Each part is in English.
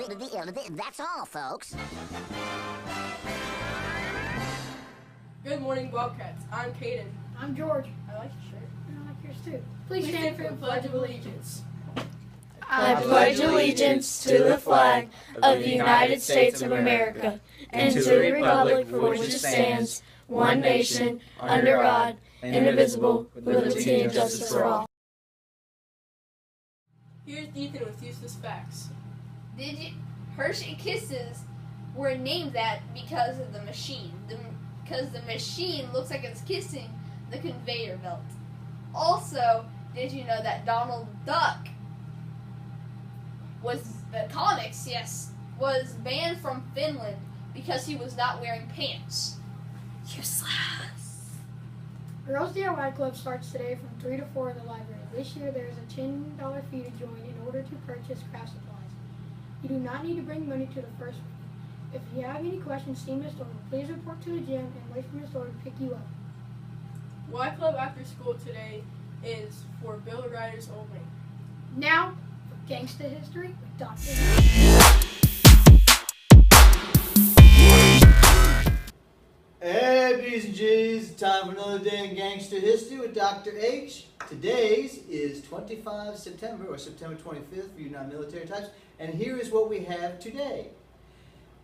That's all, folks. Good morning, Wildcats. I'm Caden. I'm George. I like your shirt. And I like yours too. Please stand for the Pledge of Allegiance. I pledge allegiance to the flag of the United States of America and to the republic for which it stands, one nation, under God, indivisible, with liberty and justice for all. Here's Ethan with useless facts. Did you? Hershey Kisses were named that because of the machine. Because the machine looks like it's kissing the conveyor belt. Also, did you know that Donald Duck was the comics? Yes, was banned from Finland because he was not wearing pants. Useless. Girls DIY Club starts today from 3 to 4 in the library. This year there is a $10 fee to join in order to purchase craft supplies. You do not need to bring money to the first week. If you have any questions, see Miss Dorman. Please report to the gym and wait for Miss Dorman to pick you up. Y Club after school today is for Bill Ryder's only. Now, for Gangsta History with Dr. Hey, B's and G's, time for another day in Gangster History with Dr. H. Today's is 25 September, or September 25th for you non-military types, and here is what we have today.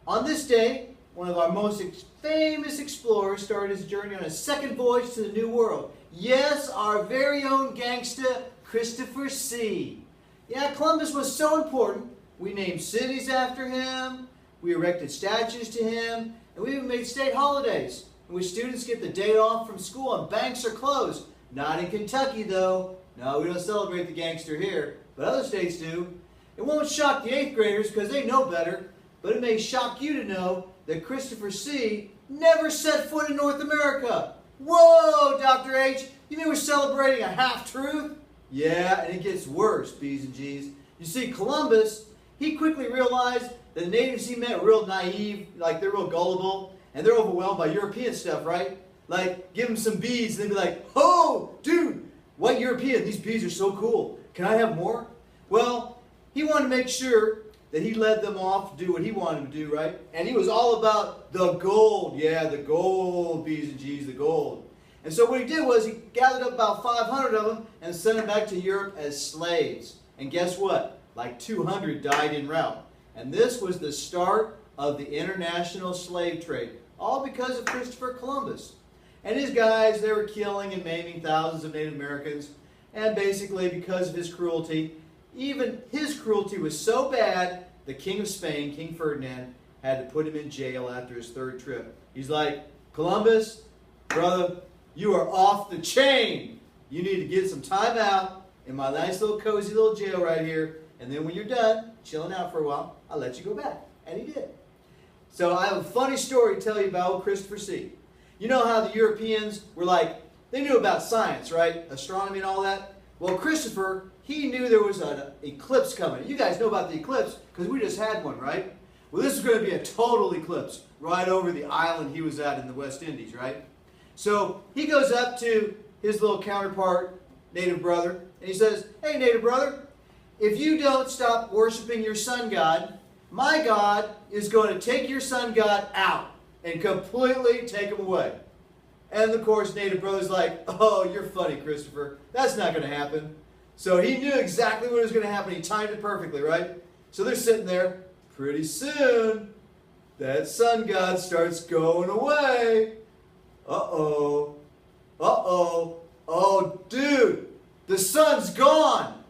On this day, one of our most famous explorers started his journey on his second voyage to the New World. Yes, our very own gangsta, Christopher C. Yeah, Columbus was so important, we named cities after him, we erected statues to him, and we even made state holidays in which students get the day off from school and banks are closed. Not in Kentucky, though. No, we don't celebrate the gangster here, but other states do. It won't shock the 8th graders because they know better, but it may shock you to know that Christopher C. never set foot in North America. Whoa, Dr. H, you mean we're celebrating a half-truth? Yeah, and it gets worse, B's and G's. You see, Columbus, he quickly realized that the natives he met were real naive, like they're real gullible, and they're overwhelmed by European stuff, right? Like, give them some beads, and they'd be like, oh, dude, white European, these beads are so cool. Can I have more? Well, he wanted to make sure that he led them off to do what he wanted to do, right? And he was all about the gold. Yeah, the gold, B's and G's, the gold. And so what he did was he gathered up about 500 of them and sent them back to Europe as slaves. And guess what? Like 200 died en route. And this was the start of the international slave trade, all because of Christopher Columbus. And his guys, they were killing and maiming thousands of Native Americans. And basically, because of his cruelty, even his cruelty was so bad, the King of Spain, King Ferdinand, had to put him in jail after his 3rd trip. He's like, Columbus, brother, you are off the chain. You need to get some time out in my nice little cozy little jail right here. And then when you're done, chilling out for a while, I'll let you go back. And he did. So I have a funny story to tell you about old Christopher C. You know how the Europeans were like, they knew about science, right? Astronomy and all that. Well, Christopher, he knew there was an eclipse coming. You guys know about the eclipse because we just had one, right? Well, this is going to be a total eclipse right over the island he was at in the West Indies, right? So he goes up to his little counterpart, native brother, and he says, hey, native brother, if you don't stop worshiping your sun god, my God is going to take your sun god out and completely take him away. And of course, native brother's like, oh, you're funny, Christopher. That's not going to happen. So he knew exactly what was going to happen. He timed it perfectly, right? So they're sitting there. Pretty soon, that sun god starts going away. Uh-oh. Uh-oh. Oh, dude, the sun's gone.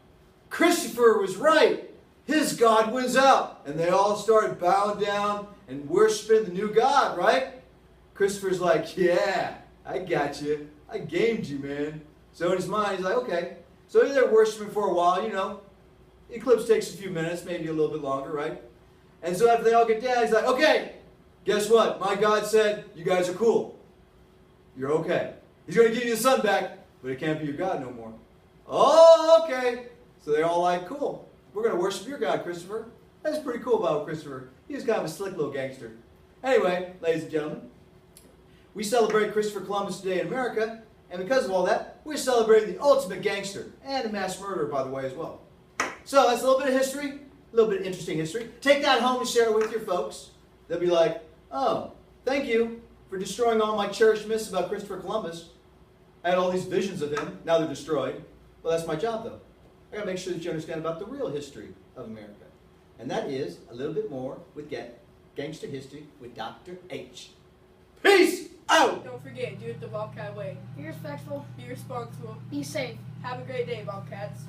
Christopher was right. His God wins out. And they all started bowing down and worshiping the new God, right? Christopher's like, yeah, I got you. I gamed you, man. So in his mind, he's like, okay. So they're worshiping for a while, you know. Eclipse takes a few minutes, maybe a little bit longer, right? And so after they all get down, he's like, okay, guess what? My God said, you guys are cool. You're okay. He's going to give you the sun back, but it can't be your God no more. Oh, okay. So they're all like, cool. We're going to worship your God, Christopher. That's pretty cool about Christopher. He was kind of a slick little gangster. Anyway, ladies and gentlemen, we celebrate Christopher Columbus today in America, and because of all that, we're celebrating the ultimate gangster and a mass murderer, by the way, as well. So that's a little bit of history. A little bit of interesting history. Take that home and share it with your folks. They'll be like, oh, thank you for destroying all my cherished myths about Christopher Columbus. I had all these visions of him. Now they're destroyed. Well, that's my job, though. I got to make sure that you understand about the real history of America. And that is a little bit more with Gangster History with Dr. H. Peace out! Don't forget, do it the Bobcat way. Be respectful. Be responsible. Be safe. Have a great day, Bobcats.